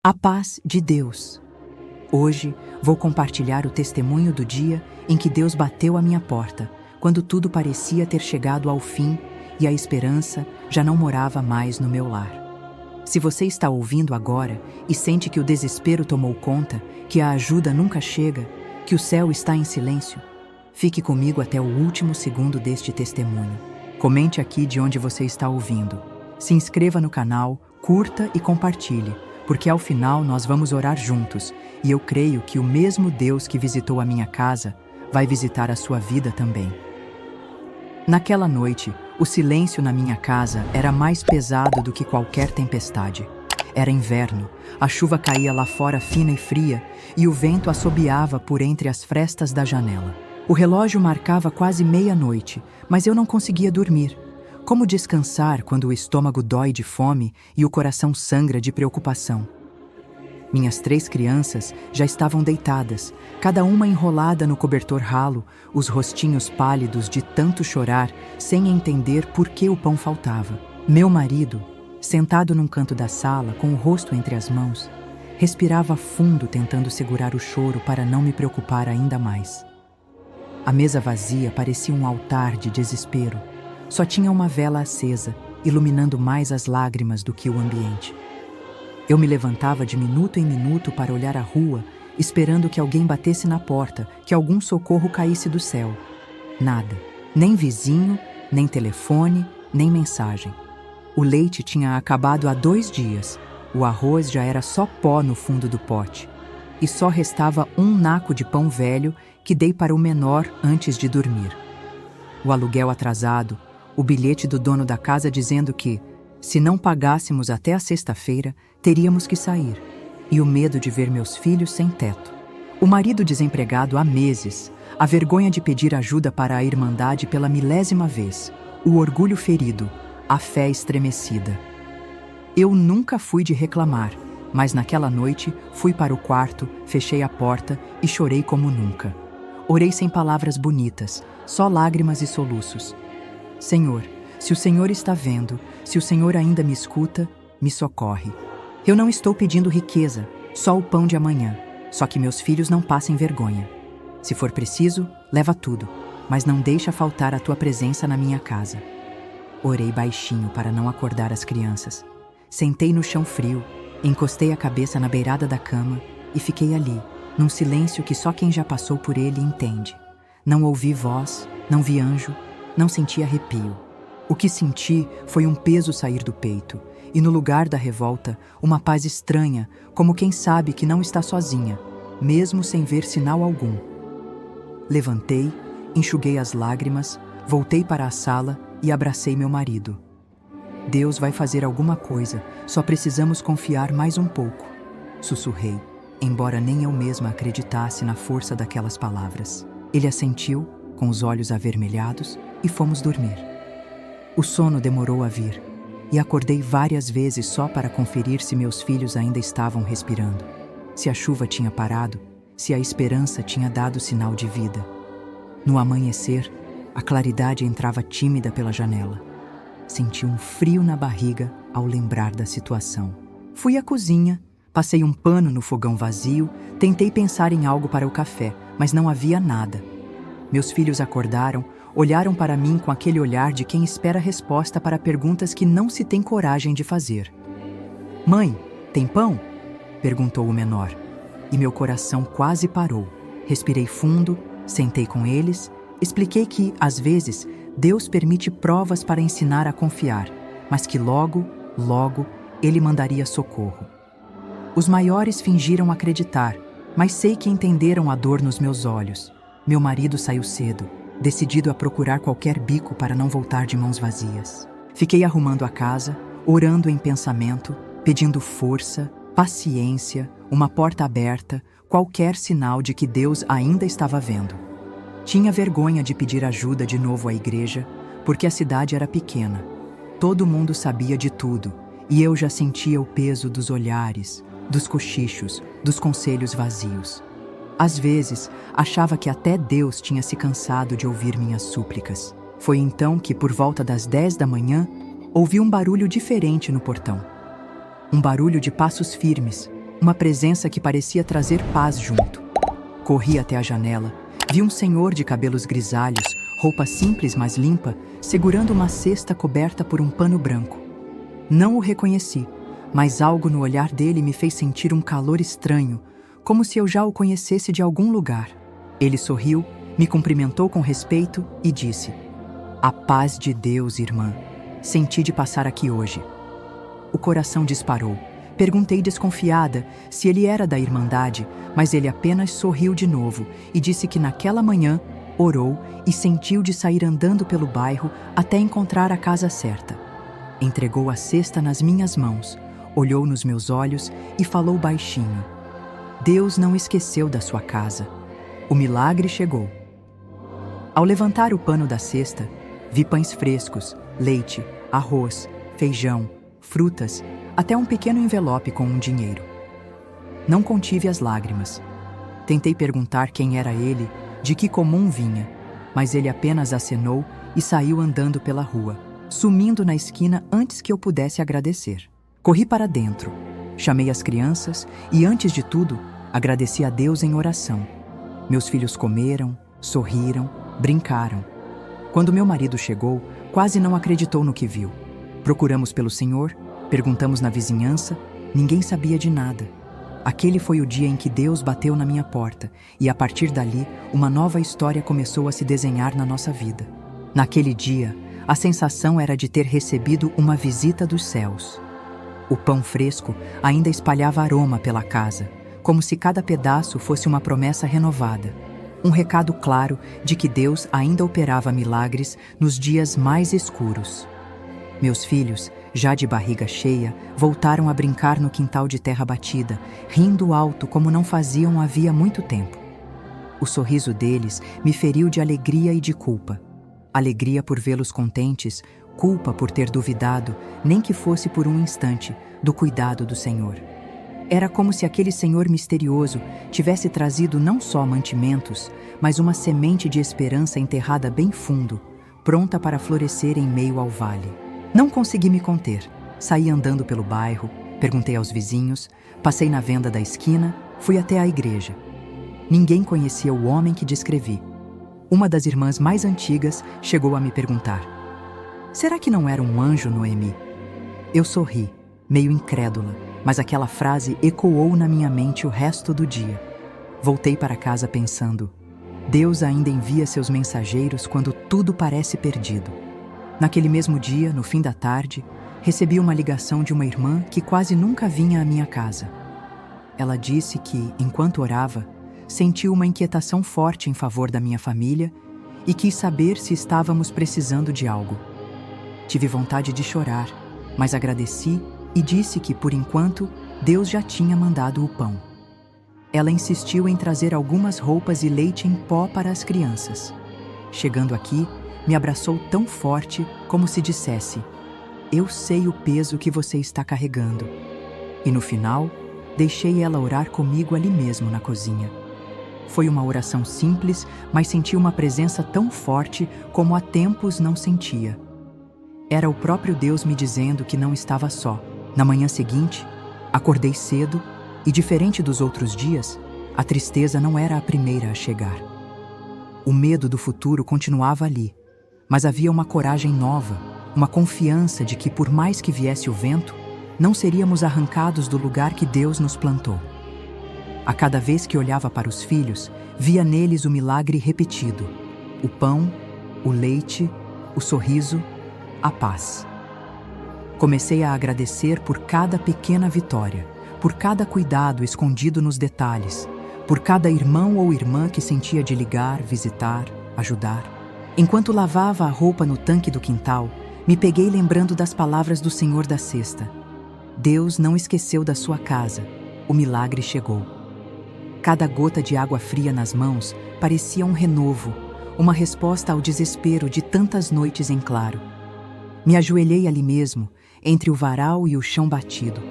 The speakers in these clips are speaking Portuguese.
A paz de Deus. Hoje vou compartilhar o testemunho do dia em que Deus bateu à minha porta, quando tudo parecia ter chegado ao fim e a esperança já não morava mais no meu lar. Se você está ouvindo agora e sente que o desespero tomou conta, que a ajuda nunca chega, que o céu está em silêncio, fique comigo até o último segundo deste testemunho. Comente aqui de onde você está ouvindo. Se inscreva no canal, curta e compartilhe, porque ao final nós vamos orar juntos, e eu creio que o mesmo Deus que visitou a minha casa vai visitar a sua vida também. Naquela noite, o silêncio na minha casa era mais pesado do que qualquer tempestade. Era inverno, a chuva caía lá fora fina e fria, e o vento assobiava por entre as frestas da janela. O relógio marcava quase meia-noite, mas eu não conseguia dormir. Como descansar quando o estômago dói de fome e o coração sangra de preocupação? Minhas 3 crianças já estavam deitadas, cada uma enrolada no cobertor ralo, os rostinhos pálidos de tanto chorar, sem entender por que o pão faltava. Meu marido, sentado num canto da sala, com o rosto entre as mãos, respirava fundo tentando segurar o choro para não me preocupar ainda mais. A mesa vazia parecia um altar de desespero. Só tinha uma vela acesa, iluminando mais as lágrimas do que o ambiente. Eu me levantava de minuto em minuto para olhar a rua, esperando que alguém batesse na porta, que algum socorro caísse do céu. Nada. Nem vizinho, nem telefone, nem mensagem. O leite tinha acabado há 2 dias. O arroz já era só pó no fundo do pote. E só restava um naco de pão velho que dei para o menor antes de dormir. O aluguel atrasado, o bilhete do dono da casa dizendo que, se não pagássemos até a sexta-feira, teríamos que sair. E o medo de ver meus filhos sem teto. O marido desempregado há meses, a vergonha de pedir ajuda para a Irmandade pela 1000ª vez, o orgulho ferido, a fé estremecida. Eu nunca fui de reclamar, mas naquela noite fui para o quarto, fechei a porta e chorei como nunca. Orei sem palavras bonitas, só lágrimas e soluços. Senhor, se o Senhor está vendo, se o Senhor ainda me escuta, me socorre. Eu não estou pedindo riqueza, só o pão de amanhã, só que meus filhos não passem vergonha. Se for preciso, leva tudo, mas não deixa faltar a tua presença na minha casa. Orei baixinho para não acordar as crianças. Sentei no chão frio, encostei a cabeça na beirada da cama e fiquei ali, num silêncio que só quem já passou por ele entende. Não ouvi voz, não vi anjo, não senti arrepio. O que senti foi um peso sair do peito, e no lugar da revolta, uma paz estranha, como quem sabe que não está sozinha, mesmo sem ver sinal algum. Levantei, enxuguei as lágrimas, voltei para a sala e abracei meu marido. Deus vai fazer alguma coisa, só precisamos confiar mais um pouco, sussurrei, embora nem eu mesma acreditasse na força daquelas palavras. Ele assentiu, com os olhos avermelhados, e fomos dormir. O sono demorou a vir, e acordei várias vezes só para conferir se meus filhos ainda estavam respirando, se a chuva tinha parado, se a esperança tinha dado sinal de vida. No amanhecer, a claridade entrava tímida pela janela. Senti um frio na barriga ao lembrar da situação. Fui à cozinha, passei um pano no fogão vazio, tentei pensar em algo para o café, mas não havia nada. Meus filhos acordaram, olharam para mim com aquele olhar de quem espera resposta para perguntas que não se tem coragem de fazer. "Mãe, tem pão?" perguntou o menor. E meu coração quase parou. Respirei fundo, sentei com eles, expliquei que, às vezes, Deus permite provas para ensinar a confiar, mas que logo, logo, Ele mandaria socorro. Os maiores fingiram acreditar, mas sei que entenderam a dor nos meus olhos. Meu marido saiu cedo, decidido a procurar qualquer bico para não voltar de mãos vazias. Fiquei arrumando a casa, orando em pensamento, pedindo força, paciência, uma porta aberta, qualquer sinal de que Deus ainda estava vendo. Tinha vergonha de pedir ajuda de novo à igreja, porque a cidade era pequena. Todo mundo sabia de tudo, e eu já sentia o peso dos olhares, dos cochichos, dos conselhos vazios. Às vezes, achava que até Deus tinha se cansado de ouvir minhas súplicas. Foi então que, por volta das 10 da manhã, ouvi um barulho diferente no portão. Um barulho de passos firmes, uma presença que parecia trazer paz junto. Corri até a janela, vi um senhor de cabelos grisalhos, roupa simples mas limpa, segurando uma cesta coberta por um pano branco. Não o reconheci, mas algo no olhar dele me fez sentir um calor estranho, como se eu já o conhecesse de algum lugar. Ele sorriu, me cumprimentou com respeito e disse: "A paz de Deus, irmã. Senti de passar aqui hoje." O coração disparou. Perguntei desconfiada se ele era da Irmandade, mas ele apenas sorriu de novo e disse que naquela manhã orou e sentiu de sair andando pelo bairro até encontrar a casa certa. Entregou a cesta nas minhas mãos, olhou nos meus olhos e falou baixinho: "Deus não esqueceu da sua casa. O milagre chegou." Ao levantar o pano da cesta, vi pães frescos, leite, arroz, feijão, frutas, até um pequeno envelope com um dinheiro. Não contive as lágrimas. Tentei perguntar quem era ele, de que comum vinha, mas ele apenas acenou e saiu andando pela rua, sumindo na esquina antes que eu pudesse agradecer. Corri para dentro, chamei as crianças e, antes de tudo, agradeci a Deus em oração. Meus filhos comeram, sorriram, brincaram. Quando meu marido chegou, quase não acreditou no que viu. Procuramos pelo Senhor, perguntamos na vizinhança, ninguém sabia de nada. Aquele foi o dia em que Deus bateu na minha porta e, a partir dali, uma nova história começou a se desenhar na nossa vida. Naquele dia, a sensação era de ter recebido uma visita dos céus. O pão fresco ainda espalhava aroma pela casa, como se cada pedaço fosse uma promessa renovada. Um recado claro de que Deus ainda operava milagres nos dias mais escuros. Meus filhos, já de barriga cheia, voltaram a brincar no quintal de terra batida, rindo alto como não faziam havia muito tempo. O sorriso deles me feriu de alegria e de culpa. Alegria por vê-los contentes, culpa por ter duvidado, nem que fosse por um instante, do cuidado do Senhor. Era como se aquele Senhor misterioso tivesse trazido não só mantimentos, mas uma semente de esperança enterrada bem fundo, pronta para florescer em meio ao vale. Não consegui me conter. Saí andando pelo bairro, perguntei aos vizinhos, passei na venda da esquina, fui até a igreja. Ninguém conhecia o homem que descrevi. Uma das irmãs mais antigas chegou a me perguntar: "Será que não era um anjo, Noemi?" Eu sorri, meio incrédula, mas aquela frase ecoou na minha mente o resto do dia. Voltei para casa pensando: Deus ainda envia seus mensageiros quando tudo parece perdido. Naquele mesmo dia, no fim da tarde, recebi uma ligação de uma irmã que quase nunca vinha à minha casa. Ela disse que, enquanto orava, sentiu uma inquietação forte em favor da minha família e quis saber se estávamos precisando de algo. Tive vontade de chorar, mas agradeci e disse que, por enquanto, Deus já tinha mandado o pão. Ela insistiu em trazer algumas roupas e leite em pó para as crianças. Chegando aqui, me abraçou tão forte como se dissesse: "Eu sei o peso que você está carregando." E no final, deixei ela orar comigo ali mesmo na cozinha. Foi uma oração simples, mas senti uma presença tão forte como há tempos não sentia. Era o próprio Deus me dizendo que não estava só. Na manhã seguinte, acordei cedo e, diferente dos outros dias, a tristeza não era a primeira a chegar. O medo do futuro continuava ali, mas havia uma coragem nova, uma confiança de que, por mais que viesse o vento, não seríamos arrancados do lugar que Deus nos plantou. A cada vez que olhava para os filhos, via neles o milagre repetido: o pão, o leite, o sorriso, a paz. Comecei a agradecer por cada pequena vitória, por cada cuidado escondido nos detalhes, por cada irmão ou irmã que sentia de ligar, visitar, ajudar. Enquanto lavava a roupa no tanque do quintal, me peguei lembrando das palavras do Senhor da cesta. Deus não esqueceu da sua casa, o milagre chegou. Cada gota de água fria nas mãos parecia um renovo, uma resposta ao desespero de tantas noites em claro. Me ajoelhei ali mesmo, entre o varal e o chão batido.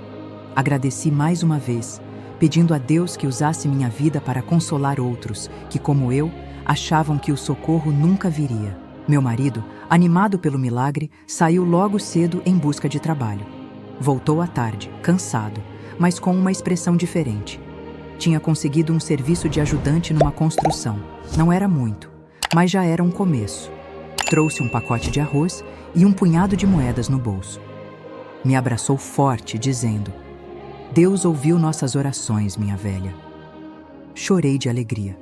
Agradeci mais uma vez, pedindo a Deus que usasse minha vida para consolar outros que, como eu, achavam que o socorro nunca viria. Meu marido, animado pelo milagre, saiu logo cedo em busca de trabalho. Voltou à tarde, cansado, mas com uma expressão diferente. Tinha conseguido um serviço de ajudante numa construção. Não era muito, mas já era um começo. Trouxe um pacote de arroz e um punhado de moedas no bolso. Me abraçou forte, dizendo: Deus ouviu nossas orações, minha velha. Chorei de alegria.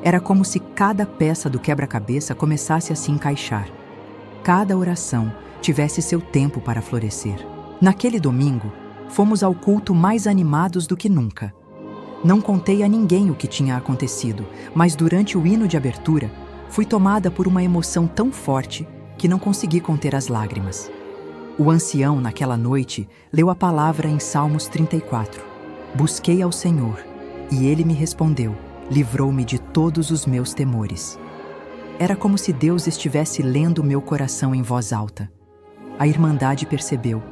Era como se cada peça do quebra-cabeça começasse a se encaixar. Cada oração tivesse seu tempo para florescer. Naquele domingo, fomos ao culto mais animados do que nunca. Não contei a ninguém o que tinha acontecido, mas durante o hino de abertura, fui tomada por uma emoção tão forte que não consegui conter as lágrimas. O ancião, naquela noite, leu a palavra em Salmos 34. Busquei ao Senhor, e Ele me respondeu, livrou-me de todos os meus temores. Era como se Deus estivesse lendo meu coração em voz alta. A Irmandade percebeu.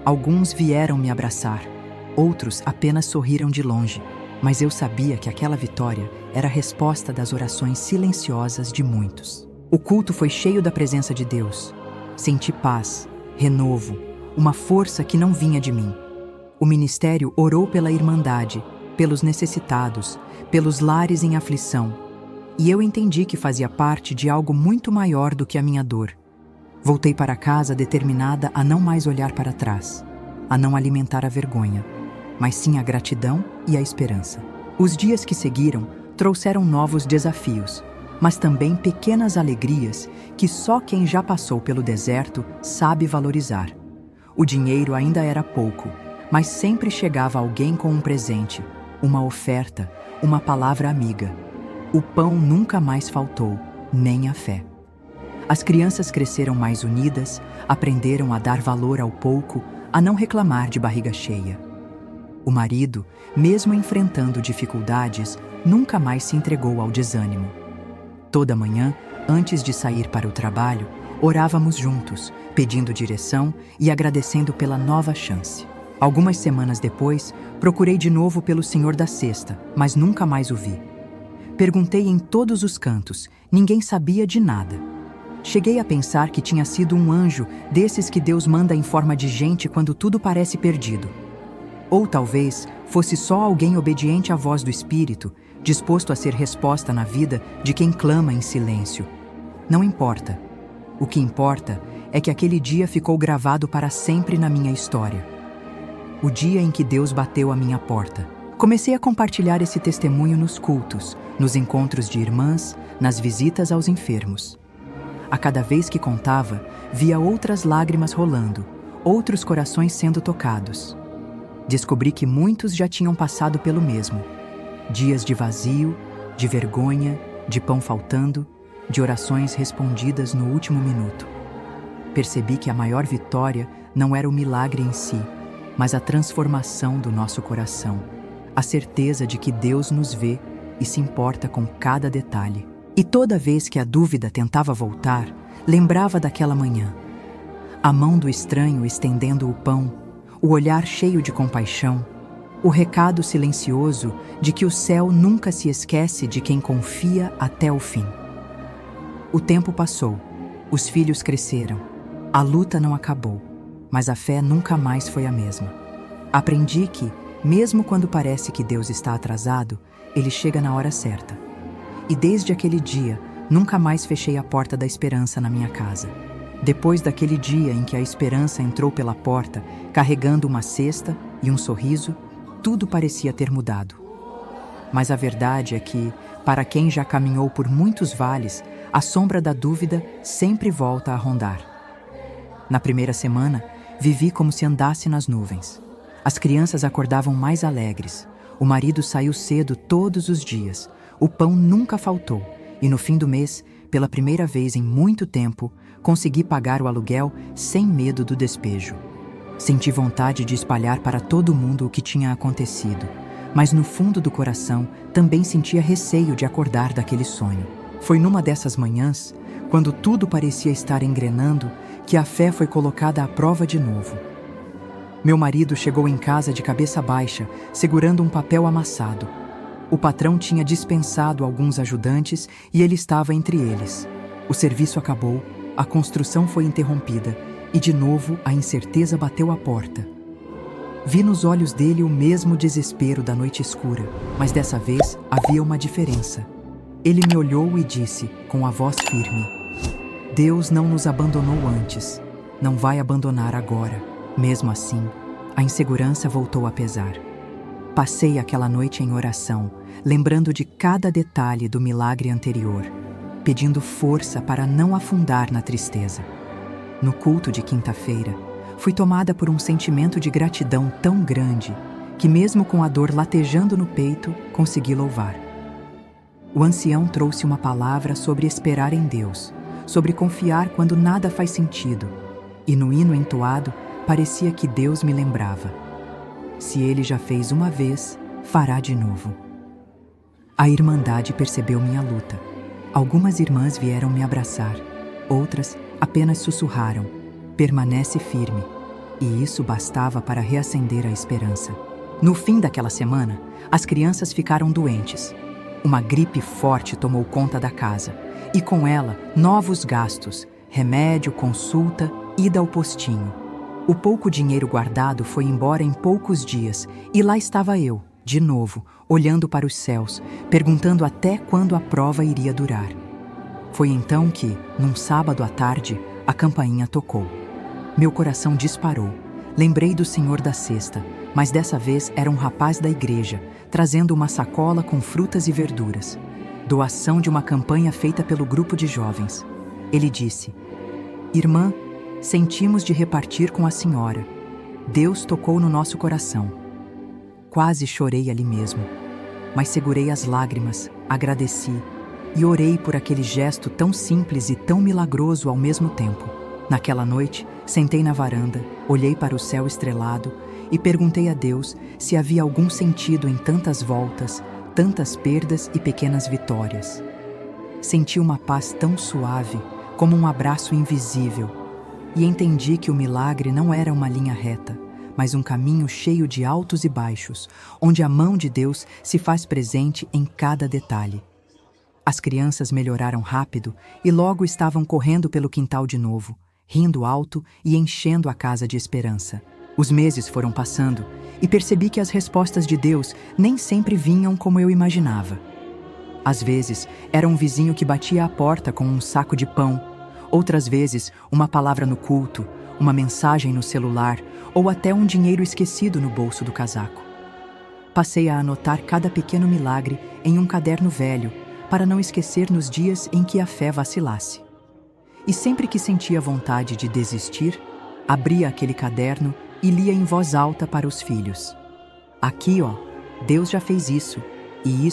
Alguns vieram me abraçar, outros apenas sorriram de longe, mas eu sabia que aquela vitória era a resposta das orações silenciosas de muitos. O culto foi cheio da presença de Deus. Senti paz, renovo, uma força que não vinha de mim. O ministério orou pela Irmandade, pelos necessitados, pelos lares em aflição, e eu entendi que fazia parte de algo muito maior do que a minha dor. Voltei para casa determinada a não mais olhar para trás, a não alimentar a vergonha, mas sim a gratidão e a esperança. Os dias que seguiram trouxeram novos desafios, mas também pequenas alegrias que só quem já passou pelo deserto sabe valorizar. O dinheiro ainda era pouco, mas sempre chegava alguém com um presente, uma oferta, uma palavra amiga. O pão nunca mais faltou, nem a fé. As crianças cresceram mais unidas, aprenderam a dar valor ao pouco, a não reclamar de barriga cheia. O marido, mesmo enfrentando dificuldades, nunca mais se entregou ao desânimo. Toda manhã, antes de sair para o trabalho, orávamos juntos, pedindo direção e agradecendo pela nova chance. Algumas semanas depois, procurei de novo pelo Senhor da Cesta, mas nunca mais o vi. Perguntei em todos os cantos, ninguém sabia de nada. Cheguei a pensar que tinha sido um anjo desses que Deus manda em forma de gente quando tudo parece perdido. Ou talvez fosse só alguém obediente à voz do Espírito, disposto a ser resposta na vida de quem clama em silêncio. Não importa. O que importa é que aquele dia ficou gravado para sempre na minha história. O dia em que Deus bateu à minha porta. Comecei a compartilhar esse testemunho nos cultos, nos encontros de irmãs, nas visitas aos enfermos. A cada vez que contava, via outras lágrimas rolando, outros corações sendo tocados. Descobri que muitos já tinham passado pelo mesmo. Dias de vazio, de vergonha, de pão faltando, de orações respondidas no último minuto. Percebi que a maior vitória não era o milagre em si, mas a transformação do nosso coração. A certeza de que Deus nos vê e se importa com cada detalhe. E toda vez que a dúvida tentava voltar, lembrava daquela manhã. A mão do estranho estendendo o pão, o olhar cheio de compaixão, o recado silencioso de que o céu nunca se esquece de quem confia até o fim. O tempo passou, os filhos cresceram, a luta não acabou, mas a fé nunca mais foi a mesma. Aprendi que, mesmo quando parece que Deus está atrasado, Ele chega na hora certa. E desde aquele dia, nunca mais fechei a porta da esperança na minha casa. Depois daquele dia em que a esperança entrou pela porta, carregando uma cesta e um sorriso, tudo parecia ter mudado. Mas a verdade é que, para quem já caminhou por muitos vales, a sombra da dúvida sempre volta a rondar. Na primeira semana, vivi como se andasse nas nuvens. As crianças acordavam mais alegres. O marido saiu cedo todos os dias. O pão nunca faltou. E no fim do mês, pela primeira vez em muito tempo, consegui pagar o aluguel sem medo do despejo. Senti vontade de espalhar para todo mundo o que tinha acontecido, mas no fundo do coração também sentia receio de acordar daquele sonho. Foi numa dessas manhãs, quando tudo parecia estar engrenando, que a fé foi colocada à prova de novo. Meu marido chegou em casa de cabeça baixa, segurando um papel amassado. O patrão tinha dispensado alguns ajudantes e ele estava entre eles. O serviço acabou, a construção foi interrompida e de novo a incerteza bateu à porta. Vi nos olhos dele o mesmo desespero da noite escura, mas dessa vez havia uma diferença. Ele me olhou e disse, com a voz firme: Deus não nos abandonou antes, não vai abandonar agora. Mesmo assim, a insegurança voltou a pesar. Passei aquela noite em oração, lembrando de cada detalhe do milagre anterior, pedindo força para não afundar na tristeza. No culto de quinta-feira, fui tomada por um sentimento de gratidão tão grande que, mesmo com a dor latejando no peito, consegui louvar. O ancião trouxe uma palavra sobre esperar em Deus, sobre confiar quando nada faz sentido, e no hino entoado parecia que Deus me lembrava: se ele já fez uma vez, fará de novo. A Irmandade percebeu minha luta. Algumas irmãs vieram me abraçar, outras apenas sussurraram: permanece firme. E isso bastava para reacender a esperança. No fim daquela semana, as crianças ficaram doentes. Uma gripe forte tomou conta da casa, e com ela, novos gastos, remédio, consulta, ida ao postinho. O pouco dinheiro guardado foi embora em poucos dias, e lá estava eu, de novo, olhando para os céus, perguntando até quando a prova iria durar. Foi então que, num sábado à tarde, a campainha tocou. Meu coração disparou. Lembrei do senhor da cesta, mas dessa vez era um rapaz da igreja, trazendo uma sacola com frutas e verduras. Doação de uma campanha feita pelo grupo de jovens. Ele disse: Irmã, sentimos de repartir com a senhora. Deus tocou no nosso coração. Quase chorei ali mesmo, mas segurei as lágrimas, agradeci e orei por aquele gesto tão simples e tão milagroso ao mesmo tempo. Naquela noite, sentei na varanda, olhei para o céu estrelado e perguntei a Deus se havia algum sentido em tantas voltas, tantas perdas e pequenas vitórias. Senti uma paz tão suave, como um abraço invisível, e entendi que o milagre não era uma linha reta, mas um caminho cheio de altos e baixos, onde a mão de Deus se faz presente em cada detalhe. As crianças melhoraram rápido e logo estavam correndo pelo quintal de novo, rindo alto e enchendo a casa de esperança. Os meses foram passando e percebi que as respostas de Deus nem sempre vinham como eu imaginava. Às vezes, era um vizinho que batia à porta com um saco de pão, outras vezes, uma palavra no culto, uma mensagem no celular ou até um dinheiro esquecido no bolso do casaco. Passei a anotar cada pequeno milagre em um caderno velho para não esquecer nos dias em que a fé vacilasse. E sempre que sentia vontade de desistir, abria aquele caderno e lia em voz alta para os filhos: aqui, ó, Deus já fez isso, e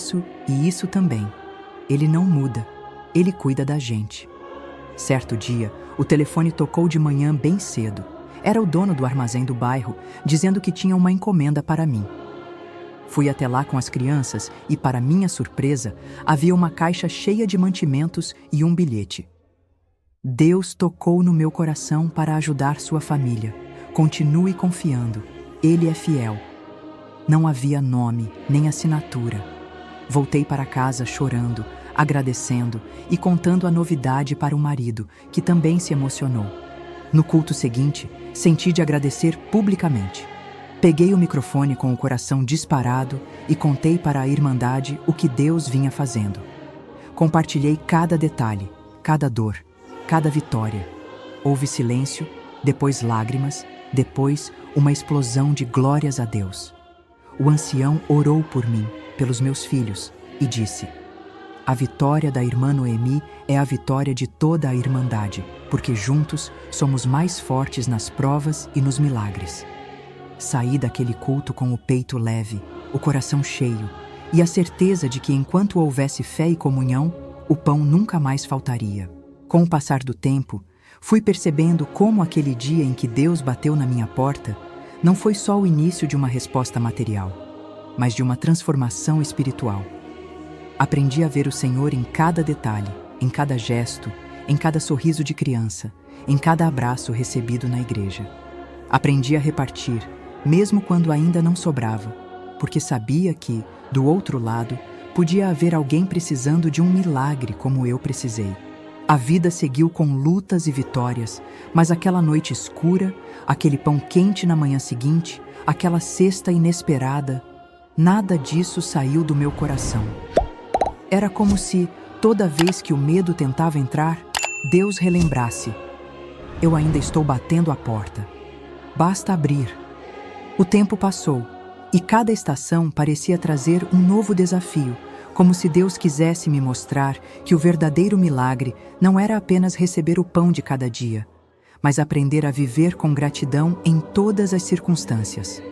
isso também. Ele não muda, Ele cuida da gente. Certo dia, o telefone tocou de manhã bem cedo. Era o dono do armazém do bairro, dizendo que tinha uma encomenda para mim. Fui até lá com as crianças e, para minha surpresa, havia uma caixa cheia de mantimentos e um bilhete. Deus tocou no meu coração para ajudar sua família. Continue confiando. Ele é fiel. Não havia nome, nem assinatura. Voltei para casa chorando, agradecendo e contando a novidade para o marido, que também se emocionou. No culto seguinte, senti de agradecer publicamente. Peguei o microfone com o coração disparado e contei para a Irmandade o que Deus vinha fazendo. Compartilhei cada detalhe, cada dor, cada vitória. Houve silêncio, depois lágrimas, depois uma explosão de glórias a Deus. O ancião orou por mim, pelos meus filhos, e disse: a vitória da irmã Noemi é a vitória de toda a Irmandade, porque juntos somos mais fortes nas provas e nos milagres. Saí daquele culto com o peito leve, o coração cheio, e a certeza de que enquanto houvesse fé e comunhão, o pão nunca mais faltaria. Com o passar do tempo, fui percebendo como aquele dia em que Deus bateu na minha porta não foi só o início de uma resposta material, mas de uma transformação espiritual. Aprendi a ver o Senhor em cada detalhe, em cada gesto, em cada sorriso de criança, em cada abraço recebido na igreja. Aprendi a repartir, mesmo quando ainda não sobrava, porque sabia que, do outro lado, podia haver alguém precisando de um milagre como eu precisei. A vida seguiu com lutas e vitórias, mas aquela noite escura, aquele pão quente na manhã seguinte, aquela cesta inesperada, nada disso saiu do meu coração. Era como se, toda vez que o medo tentava entrar, Deus relembrasse: eu ainda estou batendo a porta. Basta abrir. O tempo passou, e cada estação parecia trazer um novo desafio, como se Deus quisesse me mostrar que o verdadeiro milagre não era apenas receber o pão de cada dia, mas aprender a viver com gratidão em todas as circunstâncias.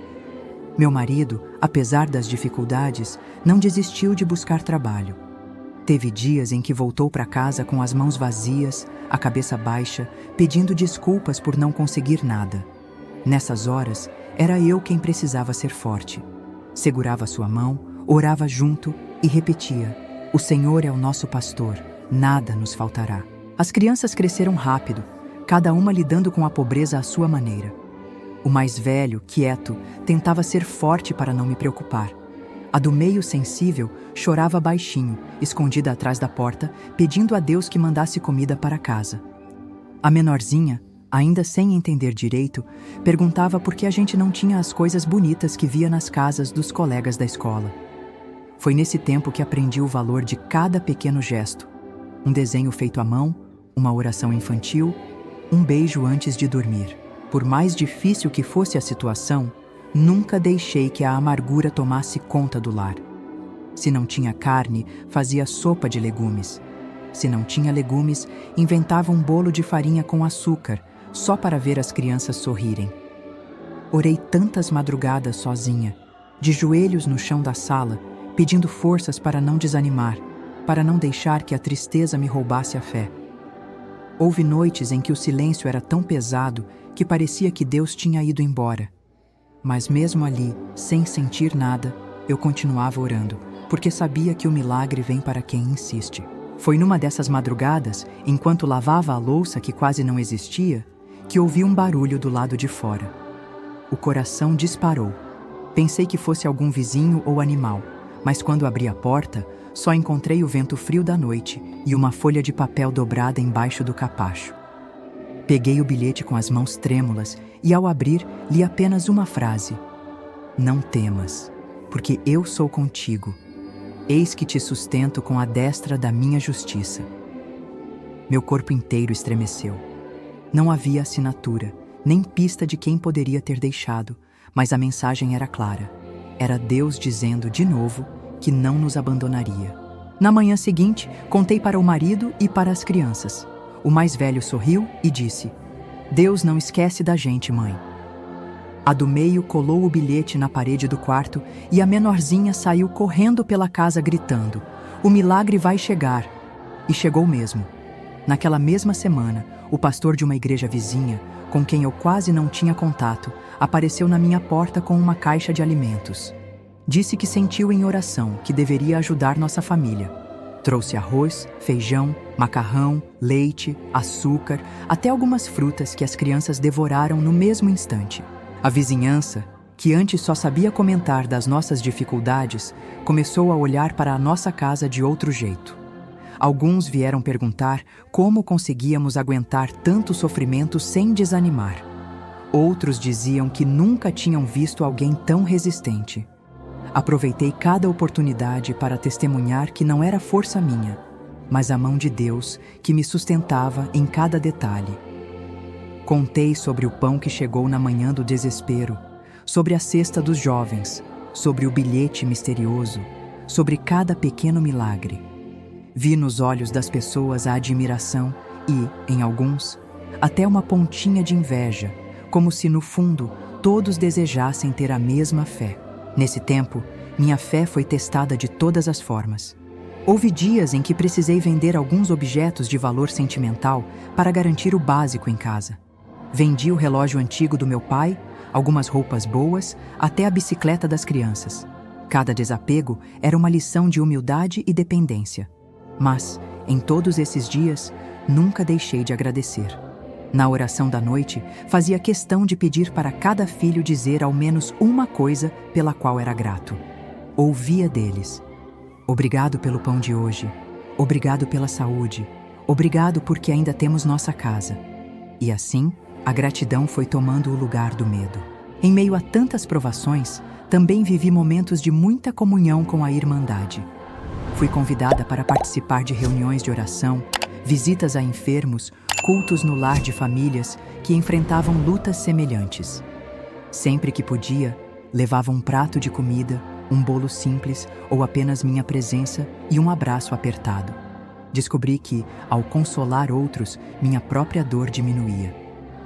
Meu marido, apesar das dificuldades, não desistiu de buscar trabalho. Teve dias em que voltou para casa com as mãos vazias, a cabeça baixa, pedindo desculpas por não conseguir nada. Nessas horas, era eu quem precisava ser forte. Segurava sua mão, orava junto e repetia: o Senhor é o nosso pastor, nada nos faltará. As crianças cresceram rápido, cada uma lidando com a pobreza à sua maneira. O mais velho, quieto, tentava ser forte para não me preocupar. A do meio, sensível, chorava baixinho, escondida atrás da porta, pedindo a Deus que mandasse comida para casa. A menorzinha, ainda sem entender direito, perguntava por que a gente não tinha as coisas bonitas que via nas casas dos colegas da escola. Foi nesse tempo que aprendi o valor de cada pequeno gesto. Um desenho feito à mão, uma oração infantil, um beijo antes de dormir. Por mais difícil que fosse a situação, nunca deixei que a amargura tomasse conta do lar. Se não tinha carne, fazia sopa de legumes. Se não tinha legumes, inventava um bolo de farinha com açúcar, só para ver as crianças sorrirem. Orei tantas madrugadas sozinha, de joelhos no chão da sala, pedindo forças para não desanimar, para não deixar que a tristeza me roubasse a fé. Houve noites em que o silêncio era tão pesado que parecia que Deus tinha ido embora. Mas mesmo ali, sem sentir nada, eu continuava orando, porque sabia que o milagre vem para quem insiste. Foi numa dessas madrugadas, enquanto lavava a louça que quase não existia, que ouvi um barulho do lado de fora. O coração disparou. Pensei que fosse algum vizinho ou animal, mas quando abri a porta, só encontrei o vento frio da noite e uma folha de papel dobrada embaixo do capacho. Peguei o bilhete com as mãos trêmulas e, ao abrir, li apenas uma frase: não temas, porque eu sou contigo. Eis que te sustento com a destra da minha justiça. Meu corpo inteiro estremeceu. Não havia assinatura, nem pista de quem poderia ter deixado, mas a mensagem era clara. Era Deus dizendo de novo que não nos abandonaria. Na manhã seguinte, contei para o marido e para as crianças. O mais velho sorriu e disse: Deus não esquece da gente, mãe. A do meio colou o bilhete na parede do quarto e a menorzinha saiu correndo pela casa gritando: o milagre vai chegar. E chegou mesmo. Naquela mesma semana, o pastor de uma igreja vizinha, com quem eu quase não tinha contato, apareceu na minha porta com uma caixa de alimentos. Disse que sentiu em oração que deveria ajudar nossa família. Trouxe arroz, feijão, macarrão, leite, açúcar, até algumas frutas que as crianças devoraram no mesmo instante. A vizinhança, que antes só sabia comentar das nossas dificuldades, começou a olhar para a nossa casa de outro jeito. Alguns vieram perguntar como conseguíamos aguentar tanto sofrimento sem desanimar. Outros diziam que nunca tinham visto alguém tão resistente. Aproveitei cada oportunidade para testemunhar que não era força minha, mas a mão de Deus que me sustentava em cada detalhe. Contei sobre o pão que chegou na manhã do desespero, sobre a cesta dos jovens, sobre o bilhete misterioso, sobre cada pequeno milagre. Vi nos olhos das pessoas a admiração e, em alguns, até uma pontinha de inveja, como se, no fundo, todos desejassem ter a mesma fé. Nesse tempo, minha fé foi testada de todas as formas. Houve dias em que precisei vender alguns objetos de valor sentimental para garantir o básico em casa. Vendi o relógio antigo do meu pai, algumas roupas boas, até a bicicleta das crianças. Cada desapego era uma lição de humildade e dependência. Mas, em todos esses dias, nunca deixei de agradecer. Na oração da noite, fazia questão de pedir para cada filho dizer ao menos uma coisa pela qual era grato. Ouvia deles: obrigado pelo pão de hoje, obrigado pela saúde, Obrigado porque ainda temos nossa casa. E assim, a gratidão foi tomando o lugar do medo. Em meio a tantas provações, também vivi momentos de muita comunhão com a Irmandade. Fui convidada para participar de reuniões de oração, visitas a enfermos, cultos no lar de famílias que enfrentavam lutas semelhantes. Sempre que podia, levava um prato de comida, um bolo simples ou apenas minha presença e um abraço apertado. Descobri que, ao consolar outros, minha própria dor diminuía.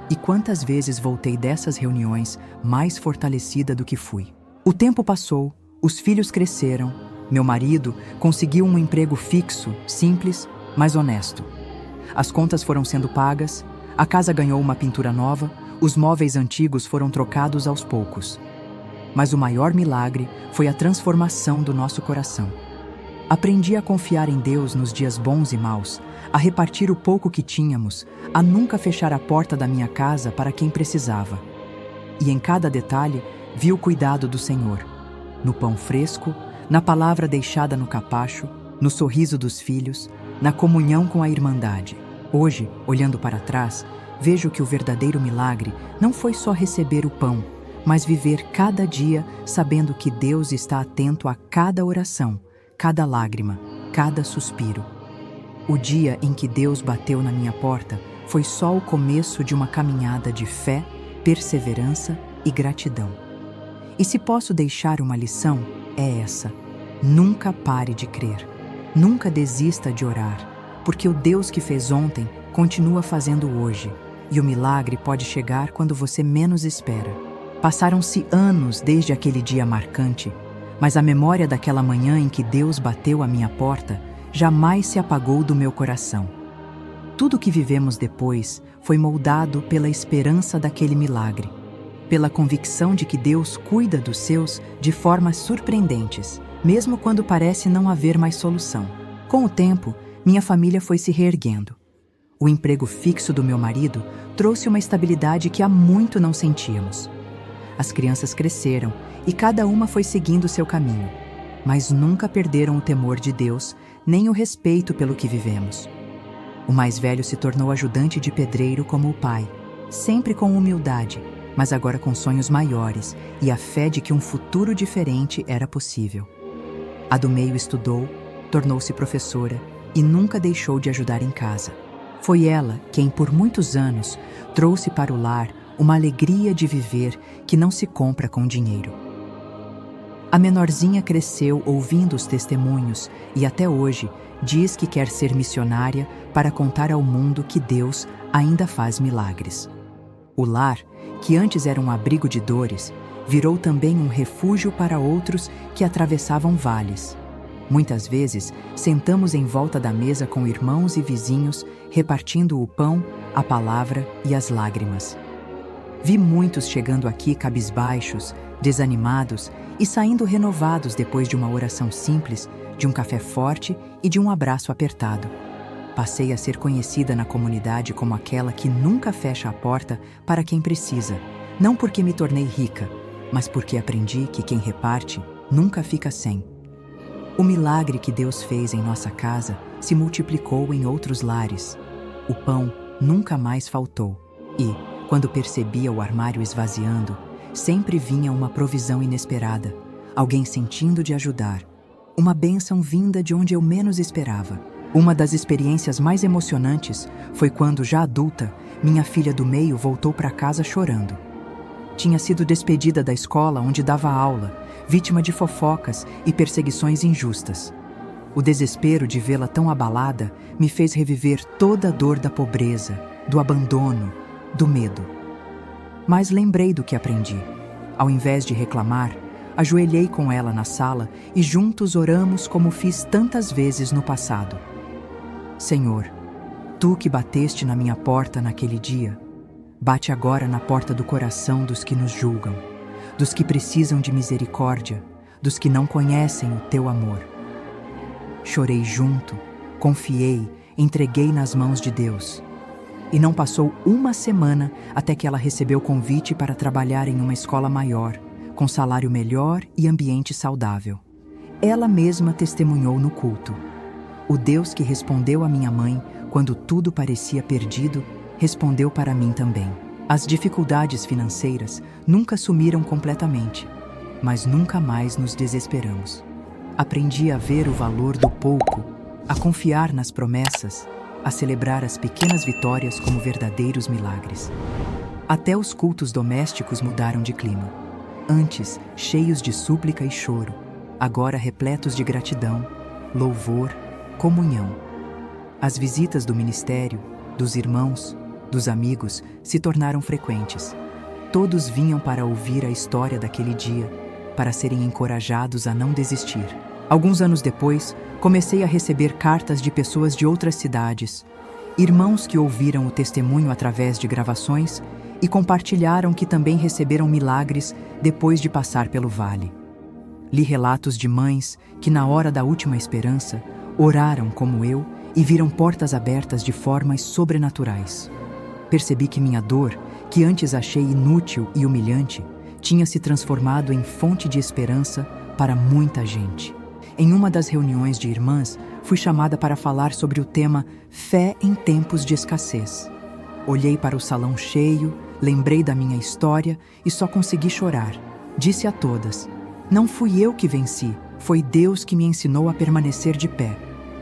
E quantas vezes voltei dessas reuniões mais fortalecida do que fui. O tempo passou, os filhos cresceram, meu marido conseguiu um emprego fixo, simples, mas honesto. As contas foram sendo pagas, a casa ganhou uma pintura nova, os móveis antigos foram trocados aos poucos. Mas o maior milagre foi a transformação do nosso coração. Aprendi a confiar em Deus nos dias bons e maus, a repartir o pouco que tínhamos, a nunca fechar a porta da minha casa para quem precisava. E em cada detalhe, vi o cuidado do Senhor. No pão fresco, na palavra deixada no capacho, no sorriso dos filhos, na comunhão com a Irmandade. Hoje, olhando para trás, vejo que o verdadeiro milagre não foi só receber o pão, mas viver cada dia sabendo que Deus está atento a cada oração, cada lágrima, cada suspiro. O dia em que Deus bateu na minha porta foi só o começo de uma caminhada de fé, perseverança e gratidão. E se posso deixar uma lição, é essa: nunca pare de crer, nunca desista de orar, porque o Deus que fez ontem continua fazendo hoje, e o milagre pode chegar quando você menos espera. Passaram-se anos desde aquele dia marcante, mas a memória daquela manhã em que Deus bateu à minha porta jamais se apagou do meu coração. Tudo o que vivemos depois foi moldado pela esperança daquele milagre, pela convicção de que Deus cuida dos seus de formas surpreendentes, mesmo quando parece não haver mais solução. Com o tempo, minha família foi se reerguendo. O emprego fixo do meu marido trouxe uma estabilidade que há muito não sentíamos. As crianças cresceram e cada uma foi seguindo seu caminho, mas nunca perderam o temor de Deus, nem o respeito pelo que vivemos. O mais velho se tornou ajudante de pedreiro como o pai, sempre com humildade, mas agora com sonhos maiores e a fé de que um futuro diferente era possível. A do meio estudou, tornou-se professora e nunca deixou de ajudar em casa. Foi ela quem, por muitos anos, trouxe para o lar uma alegria de viver que não se compra com dinheiro. A menorzinha cresceu ouvindo os testemunhos e até hoje diz que quer ser missionária para contar ao mundo que Deus ainda faz milagres. O lar, que antes era um abrigo de dores, virou também um refúgio para outros que atravessavam vales. Muitas vezes, sentamos em volta da mesa com irmãos e vizinhos, repartindo o pão, a palavra e as lágrimas. Vi muitos chegando aqui cabisbaixos, desanimados e saindo renovados depois de uma oração simples, de um café forte e de um abraço apertado. Passei a ser conhecida na comunidade como aquela que nunca fecha a porta para quem precisa, não porque me tornei rica, mas porque aprendi que quem reparte nunca fica sem. O milagre que Deus fez em nossa casa se multiplicou em outros lares. O pão nunca mais faltou e, quando percebia o armário esvaziando, sempre vinha uma provisão inesperada, alguém sentindo de ajudar, uma bênção vinda de onde eu menos esperava. Uma das experiências mais emocionantes foi quando, já adulta, minha filha do meio voltou para casa chorando. Tinha sido despedida da escola onde dava aula, vítima de fofocas e perseguições injustas. O desespero de vê-la tão abalada me fez reviver toda a dor da pobreza, do abandono, do medo. Mas lembrei do que aprendi. Ao invés de reclamar, ajoelhei com ela na sala e juntos oramos como fiz tantas vezes no passado. Senhor, Tu que bateste na minha porta naquele dia, bate agora na porta do coração dos que nos julgam, dos que precisam de misericórdia, dos que não conhecem o Teu amor. Chorei junto, confiei, entreguei nas mãos de Deus. E não passou uma semana até que ela recebeu convite para trabalhar em uma escola maior, com salário melhor e ambiente saudável. Ela mesma testemunhou no culto. O Deus que respondeu à minha mãe quando tudo parecia perdido, respondeu para mim também. As dificuldades financeiras nunca sumiram completamente, mas nunca mais nos desesperamos. Aprendi a ver o valor do pouco, a confiar nas promessas, a celebrar as pequenas vitórias como verdadeiros milagres. Até os cultos domésticos mudaram de clima. Antes, cheios de súplica e choro, agora repletos de gratidão, louvor, comunhão. As visitas do ministério, dos irmãos, dos amigos se tornaram frequentes. Todos vinham para ouvir a história daquele dia, para serem encorajados a não desistir. Alguns anos depois, comecei a receber cartas de pessoas de outras cidades, irmãos que ouviram o testemunho através de gravações e compartilharam que também receberam milagres depois de passar pelo vale. Li relatos de mães que, na hora da última esperança, oraram como eu e viram portas abertas de formas sobrenaturais. Percebi que minha dor, que antes achei inútil e humilhante, tinha se transformado em fonte de esperança para muita gente. Em uma das reuniões de irmãs, fui chamada para falar sobre o tema Fé em Tempos de Escassez. Olhei para o salão cheio, lembrei da minha história e só consegui chorar. Disse a todas: não fui eu que venci, foi Deus que me ensinou a permanecer de pé.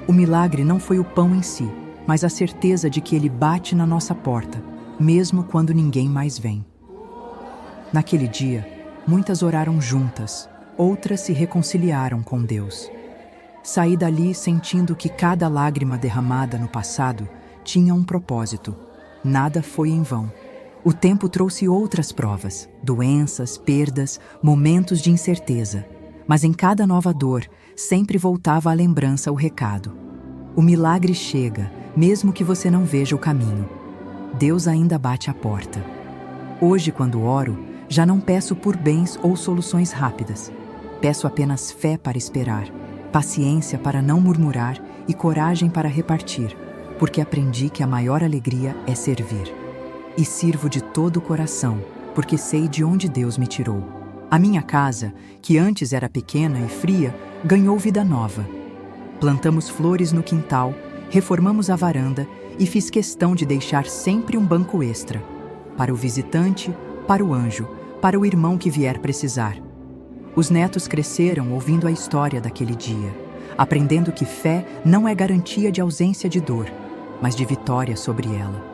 O milagre não foi o pão em si, mas a certeza de que Ele bate na nossa porta, mesmo quando ninguém mais vem. Naquele dia, muitas oraram juntas, outras se reconciliaram com Deus. Saí dali sentindo que cada lágrima derramada no passado tinha um propósito. Nada foi em vão. O tempo trouxe outras provas, doenças, perdas, momentos de incerteza. Mas em cada nova dor, sempre voltava à lembrança o recado. O milagre chega, mesmo que você não veja o caminho. Deus ainda bate à porta. Hoje, quando oro, já não peço por bens ou soluções rápidas. Peço apenas fé para esperar, paciência para não murmurar e coragem para repartir, porque aprendi que a maior alegria é servir. E sirvo de todo o coração, porque sei de onde Deus me tirou. A minha casa, que antes era pequena e fria, ganhou vida nova. Plantamos flores no quintal, reformamos a varanda e fiz questão de deixar sempre um banco extra. Para o visitante, para o anjo, para o irmão que vier precisar. Os netos cresceram ouvindo a história daquele dia, aprendendo que fé não é garantia de ausência de dor, mas de vitória sobre ela.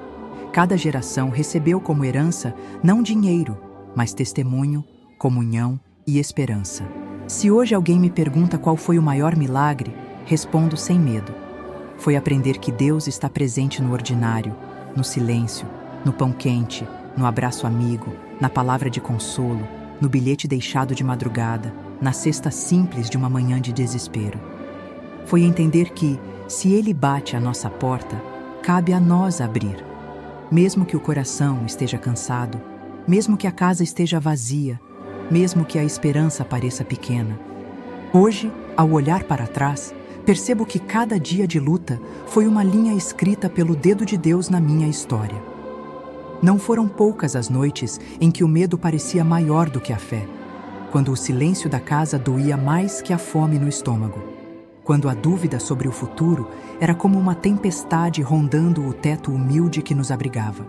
Cada geração recebeu como herança não dinheiro, mas testemunho, comunhão e esperança. Se hoje alguém me pergunta qual foi o maior milagre, respondo sem medo. Foi aprender que Deus está presente no ordinário, no silêncio, no pão quente, no abraço amigo, na palavra de consolo, no bilhete deixado de madrugada, na cesta simples de uma manhã de desespero. Foi entender que, se Ele bate à nossa porta, cabe a nós abrir. Mesmo que o coração esteja cansado, mesmo que a casa esteja vazia, mesmo que a esperança pareça pequena. Hoje, ao olhar para trás, percebo que cada dia de luta foi uma linha escrita pelo dedo de Deus na minha história. Não foram poucas as noites em que o medo parecia maior do que a fé, quando o silêncio da casa doía mais que a fome no estômago, quando a dúvida sobre o futuro era como uma tempestade rondando o teto humilde que nos abrigava.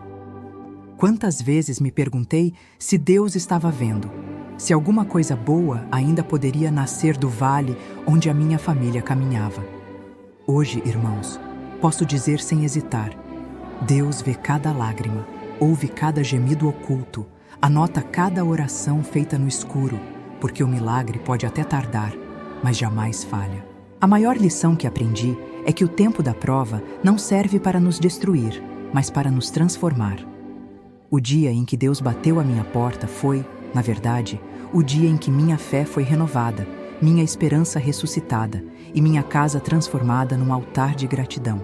Quantas vezes me perguntei se Deus estava vendo, se alguma coisa boa ainda poderia nascer do vale onde a minha família caminhava. Hoje, irmãos, posso dizer sem hesitar: Deus vê cada lágrima, ouve cada gemido oculto, anota cada oração feita no escuro, porque o milagre pode até tardar, mas jamais falha. A maior lição que aprendi é que o tempo da prova não serve para nos destruir, mas para nos transformar. O dia em que Deus bateu à minha porta foi, na verdade, o dia em que minha fé foi renovada, minha esperança ressuscitada e minha casa transformada num altar de gratidão.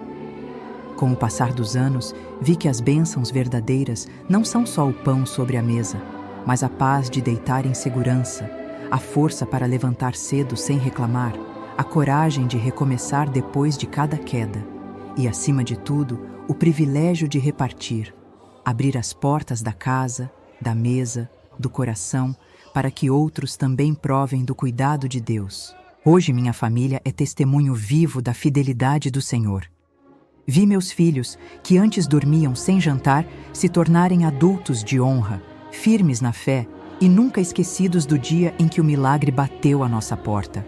Com o passar dos anos, vi que as bênçãos verdadeiras não são só o pão sobre a mesa, mas a paz de deitar em segurança, a força para levantar cedo sem reclamar, a coragem de recomeçar depois de cada queda e, acima de tudo, o privilégio de repartir, abrir as portas da casa, da mesa, do coração, para que outros também provem do cuidado de Deus. Hoje minha família é testemunho vivo da fidelidade do Senhor. Vi meus filhos, que antes dormiam sem jantar, se tornarem adultos de honra, firmes na fé e nunca esquecidos do dia em que o milagre bateu à nossa porta.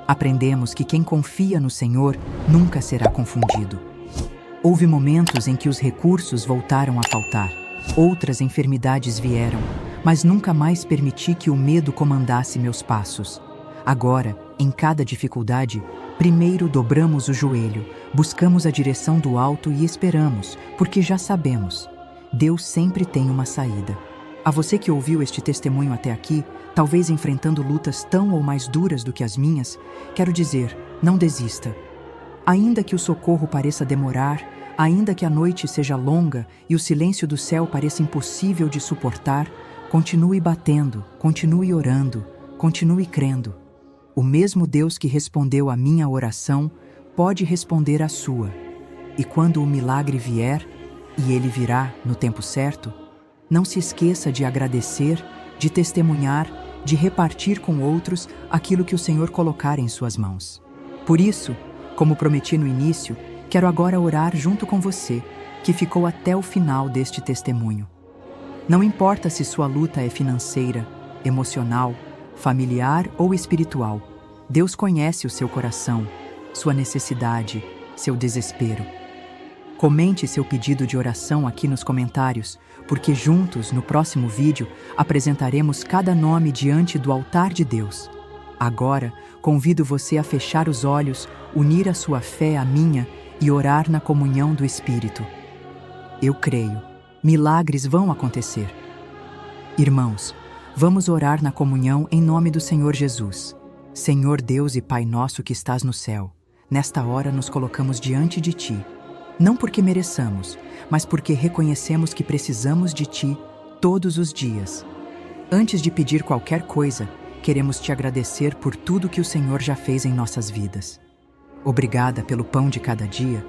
Aprendemos que quem confia no Senhor nunca será confundido. Houve momentos em que os recursos voltaram a faltar, outras enfermidades vieram, mas nunca mais permiti que o medo comandasse meus passos. Agora, em cada dificuldade, primeiro dobramos o joelho, buscamos a direção do alto e esperamos, porque já sabemos, Deus sempre tem uma saída. A você que ouviu este testemunho até aqui, talvez enfrentando lutas tão ou mais duras do que as minhas, quero dizer, não desista. Ainda que o socorro pareça demorar, ainda que a noite seja longa e o silêncio do céu pareça impossível de suportar, continue batendo, continue orando, continue crendo. O mesmo Deus que respondeu à minha oração pode responder à sua. E quando o milagre vier, e ele virá no tempo certo, não se esqueça de agradecer, de testemunhar, de repartir com outros aquilo que o Senhor colocar em suas mãos. Por isso, como prometi no início, quero agora orar junto com você, que ficou até o final deste testemunho. Não importa se sua luta é financeira, emocional, familiar ou espiritual, Deus conhece o seu coração, sua necessidade, seu desespero. Comente seu pedido de oração aqui nos comentários, porque juntos, no próximo vídeo, apresentaremos cada nome diante do altar de Deus. Agora, convido você a fechar os olhos, unir a sua fé à minha e orar na comunhão do Espírito. Eu creio, milagres vão acontecer. Irmãos, vamos orar na comunhão em nome do Senhor Jesus. Senhor Deus e Pai nosso que estás no céu, nesta hora nos colocamos diante de Ti, não porque mereçamos, mas porque reconhecemos que precisamos de Ti todos os dias. Antes de pedir qualquer coisa, queremos Te agradecer por tudo que o Senhor já fez em nossas vidas. Obrigada pelo pão de cada dia,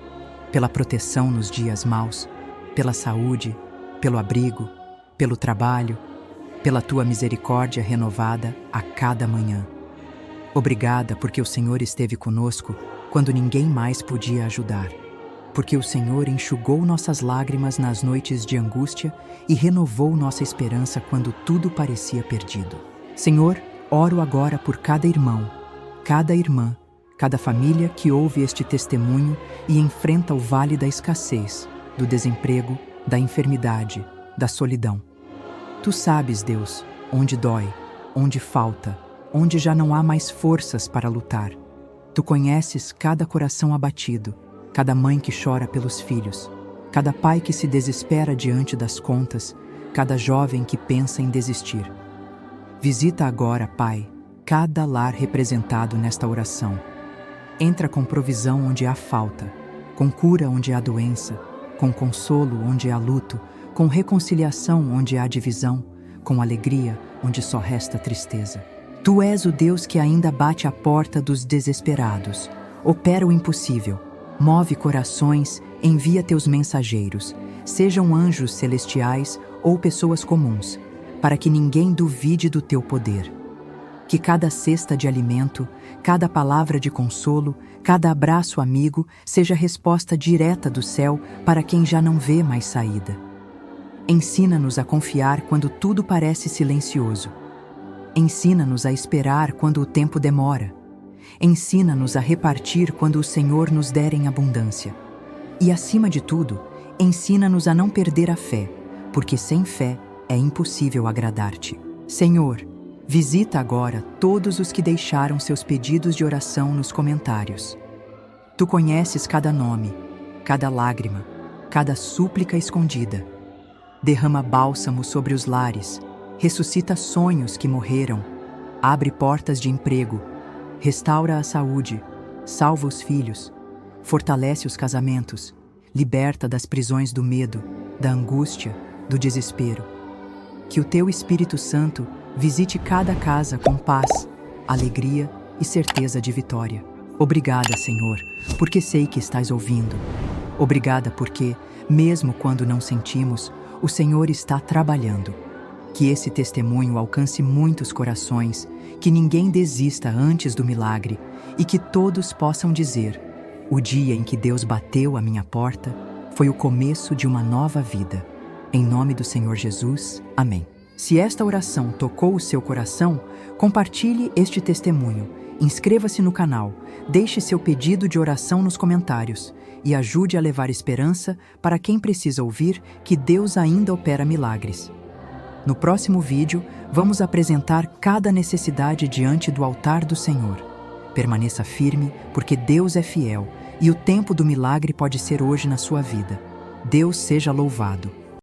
pela proteção nos dias maus, pela saúde, pelo abrigo, pelo trabalho, pela Tua misericórdia renovada a cada manhã. Obrigada porque o Senhor esteve conosco quando ninguém mais podia ajudar. Porque o Senhor enxugou nossas lágrimas nas noites de angústia e renovou nossa esperança quando tudo parecia perdido. Senhor, oro agora por cada irmão, cada irmã, cada família que ouve este testemunho e enfrenta o vale da escassez, do desemprego, da enfermidade, da solidão. Tu sabes, Deus, onde dói, onde falta, onde já não há mais forças para lutar. Tu conheces cada coração abatido, cada mãe que chora pelos filhos, cada pai que se desespera diante das contas, cada jovem que pensa em desistir. Visita agora, Pai, cada lar representado nesta oração. Entra com provisão onde há falta, com cura onde há doença, com consolo onde há luto, com reconciliação onde há divisão, com alegria onde só resta tristeza. Tu és o Deus que ainda bate à porta dos desesperados, opera o impossível, move corações, envia teus mensageiros, sejam anjos celestiais ou pessoas comuns, para que ninguém duvide do teu poder. Que cada cesta de alimento, cada palavra de consolo, cada abraço amigo seja resposta direta do céu para quem já não vê mais saída. Ensina-nos a confiar quando tudo parece silencioso. Ensina-nos a esperar quando o tempo demora. Ensina-nos a repartir quando o Senhor nos der em abundância. E, acima de tudo, ensina-nos a não perder a fé, porque sem fé é impossível agradar-te. Senhor, visita agora todos os que deixaram seus pedidos de oração nos comentários. Tu conheces cada nome, cada lágrima, cada súplica escondida. Derrama bálsamo sobre os lares, ressuscita sonhos que morreram, abre portas de emprego, restaura a saúde, salva os filhos, fortalece os casamentos, liberta das prisões do medo, da angústia, do desespero. Que o teu Espírito Santo visite cada casa com paz, alegria e certeza de vitória. Obrigada, Senhor, porque sei que estás ouvindo. Obrigada porque, mesmo quando não sentimos, o Senhor está trabalhando. Que esse testemunho alcance muitos corações, Que ninguém desista antes do milagre e que todos possam dizer: o dia em que Deus bateu à minha porta foi o começo de uma nova vida. Em nome do Senhor Jesus, amém. Se esta oração tocou o seu coração, compartilhe este testemunho, inscreva-se no canal, deixe seu pedido de oração nos comentários e ajude a levar esperança para quem precisa ouvir que Deus ainda opera milagres. No próximo vídeo, vamos apresentar cada necessidade diante do altar do Senhor. Permaneça firme, porque Deus é fiel e o tempo do milagre pode ser hoje na sua vida. Deus seja louvado.